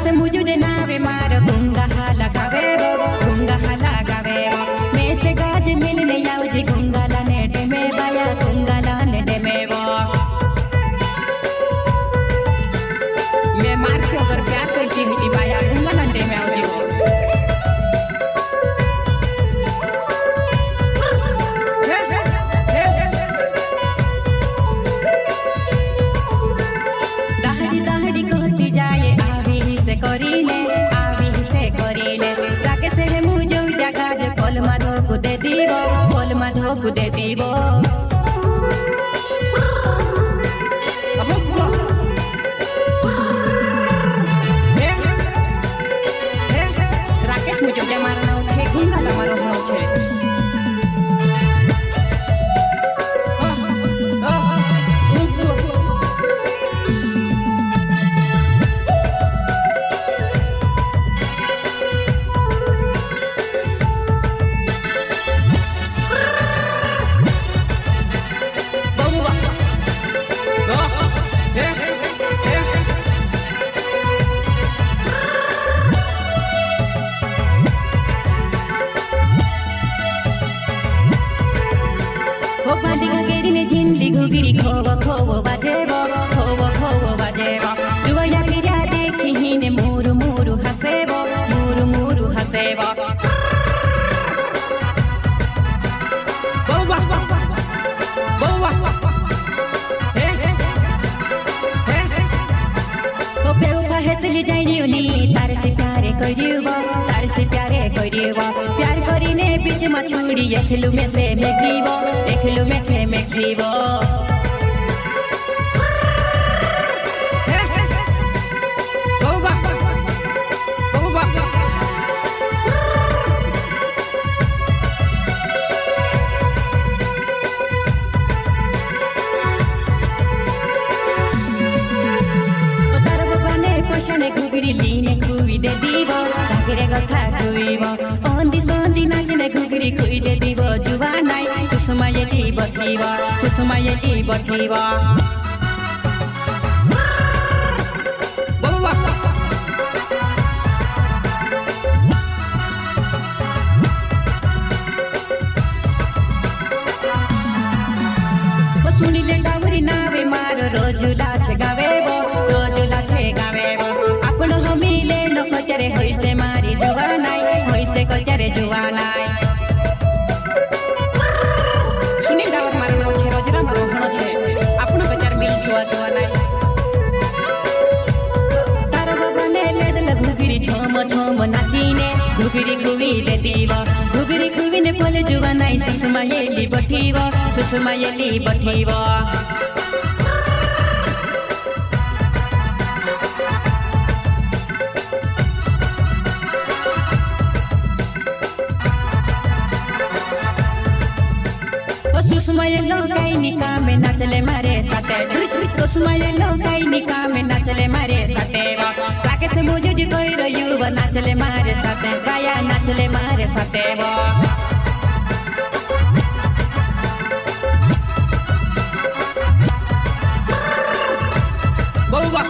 se muju de nave mar gunga hala gawe me se gaj milne yauje gunga la ne de me baya gunga la ne de me wo me mar se agar pyar karti hi baya gunga la de me auje कुदे दीवो राकेश मुझे जे मारना छे गुंगा ला मारो हो छे झिंदी घुगिरी खोवो खोवो बाजेबो जुवया पिरा देखी हिने मुरु मुरु हसेबो बौवा हे ओ पेउका हेतली जाइयो नी तारे से प्यारे करियो प्यार करीने बीच में छुड़ी एकलु में से मेघीबो लीने खुई दे दीबो तागरे कथा खुइबो ओंदी सोंदी नाचने घुगरी खुई दे दीबो जुवा नाइ सुषमा यली बठीबो बौवा सुनिले डावरी नावे मारो रोजुला छे गावेबो आपनो हमीले न कचरे होइसे मारी जुवानाई सुनी डावर मारनो छे रोजरा मारो हणो छे आपनो कचर मिल जुवानाई तार बाबा ने लेदल घुगिरी छम नाचीने घुगिरी खुवी ने पले जुवानाई सुषमा यली बठीबो सुषमा येलो काई निका में नाचले मारे साथे सुषमा येलो काई निका में नाचले मारे साथे राके से मुझे जी कोई रयु नाचले मारे साथे गाया नाचले मारे साथे बौवा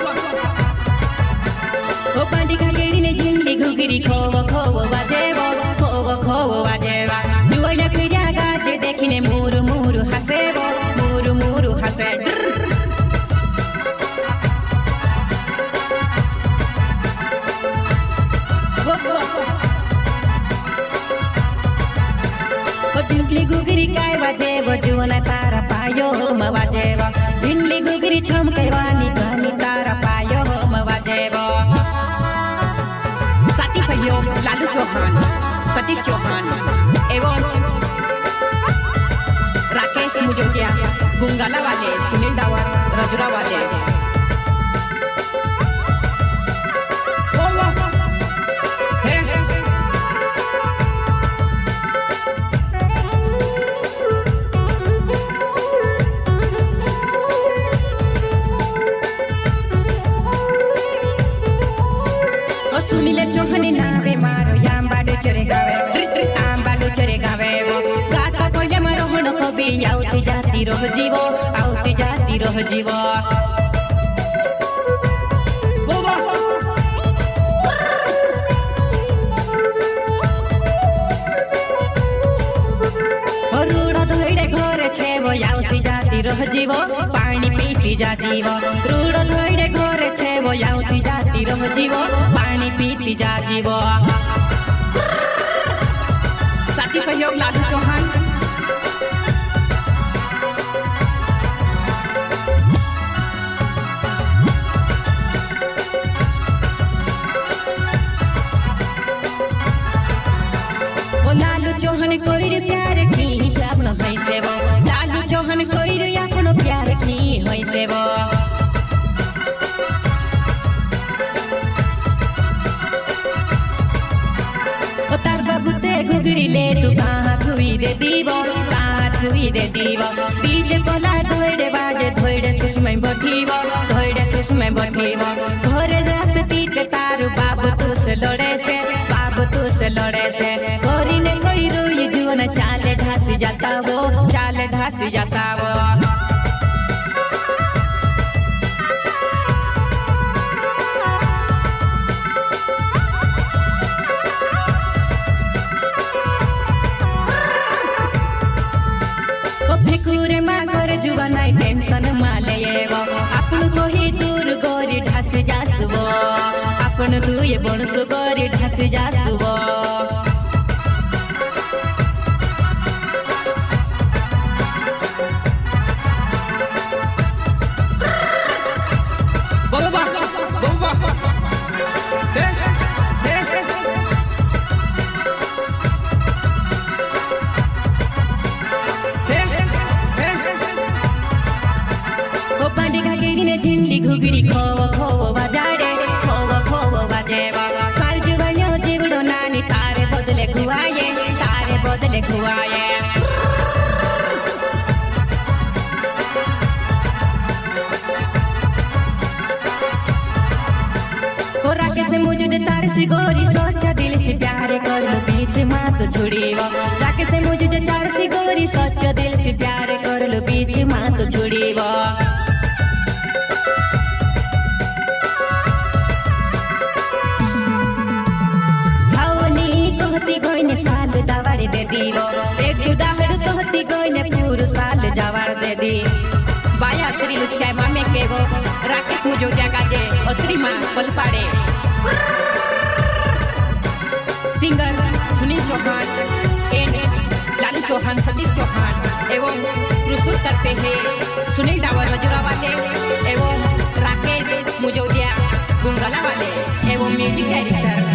ओ पांडी का गेड़ी ने झिल्ली घुगिरी खोवो बाजेबो जुवया पिरा गाजे देखिने मुरु मुरु हसे झिल्ली घुगिरी काय बाजेबो जुवना तारा पायो म बाजेबो झिल्ली घुगिरी छम कैवानी गानी तारा पायो म बाजेबो साथी सहयोग लालू चौहान सतीश चौहान एवं राकेश मुजोटिया गुंगाला वाले सुनील डावर रजुरा वाले सुनीले चौहान नावे मारो याम्बाडो चरे गावे गाता कोया मारो हण कबी आउती जाती रह जीवो जीव पानी पीती जा जीव रूढ़ धोइडे घरे छेव याउती जाती रह जीव पानी पीती जा जीव। साथी सहयोग लालू चौहान। लालू चौहान कोई प्यार की अपन हैसे वो लालू चौहान कोई अपन प्यार की हैसे वो तार बाबू ते घुगरी ले तू कहाँ खुई दे दीवो कहाँ खुई दे दीवो डीजे बोला धोइडे बाजे धोइडे सुषमै बठीवो धोइडे सुषमै बठीवो घरे रास्ती के तारू बाबू तू से लड़े से बाबू तू से लड़े से गोरी ने कोई रोई जीवन चाले ढासी जाता वो चाले ढासी जाता वो। फेकुरे मागर जुवा नाइ टेंशन माले वो अपन को ही दूर गोरी ढास जासुवो अपन दुए बनसु गोरी ढास जासुवो। झिल्ली घुगरी खोव खोव बजारे खोव खोव बजेवा काल जुवायो जीवड़ो नानी तारे बदले खुआए तारे बदले खुआए। राके से मुझे तार से गोरी सोचा दिल से प्यार कर लो बीच माँ तो छुड़ी वो राके से मुझे तार से गोरी सोचा दिल से प्यार कर लो बीच माँ तो छुड़ी वो। साल दवाड़ी दे दी एक दाहड़ कहती गई पूरा साल जवार दे दी बाया अतरी लुच्चाई मामे के वो राकेश मुजोजा गाजे अतरी माँ पलपाड़े सिंगर सुनील चौहान लालू चौहान सतीश चौहान एवं प्रस्तुत करते हैं सुनील डावर वजुरा वाले एवं राकेश मुजोजा गुंगला वाले एवं म्यूजिक डायरेक्टर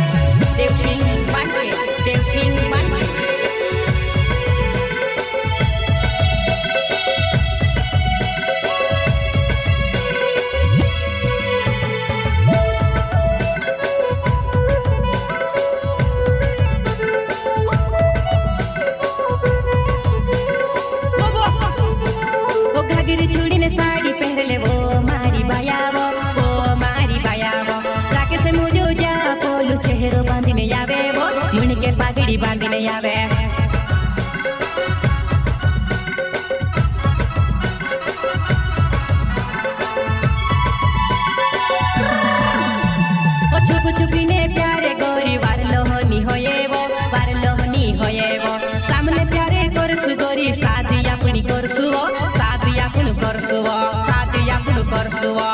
देव सिंह बानके देव सिंह बानके। वो घाघरी चूड़ी ने साड़ी पहन ले वो मारी बाया वो मारी बाया वो राकेश मुझे जा पोलू चेहरो बांधने यावे वो मुन के पागड़ी बांधने यावे। वो छुप छुपी ने प्यारे गोरी वार लोहनी होये वो सामने प्यारे करसु गोरी शादी अपनी करसु वो शादी अपन करसु वो शादी अपन करसु वो।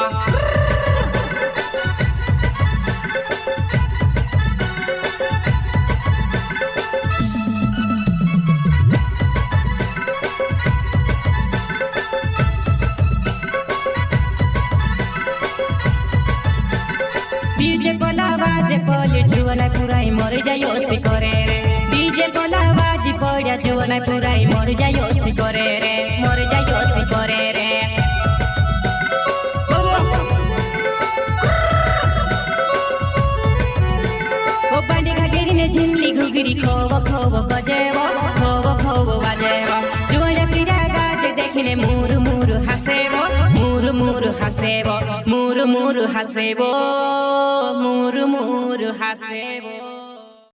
डीजे बोला बाजे पोले जुवना पुराई मर जायो सी करे रे डीजे बोला बाजी पड़ा जुवना पुराई मर जायो सी करे रे मर जायो सी करे रे। ओ बांडी घाघरी ने झिल्ली घुगरी खोव खोव बजेवो खोव खोव बजेवो जुवना पीरा गाजे देखने मुरु मुरु हसेवो मुरु मुरु हसेवो मुरु मुरु हसेवो मुरु मुरु हसेवो।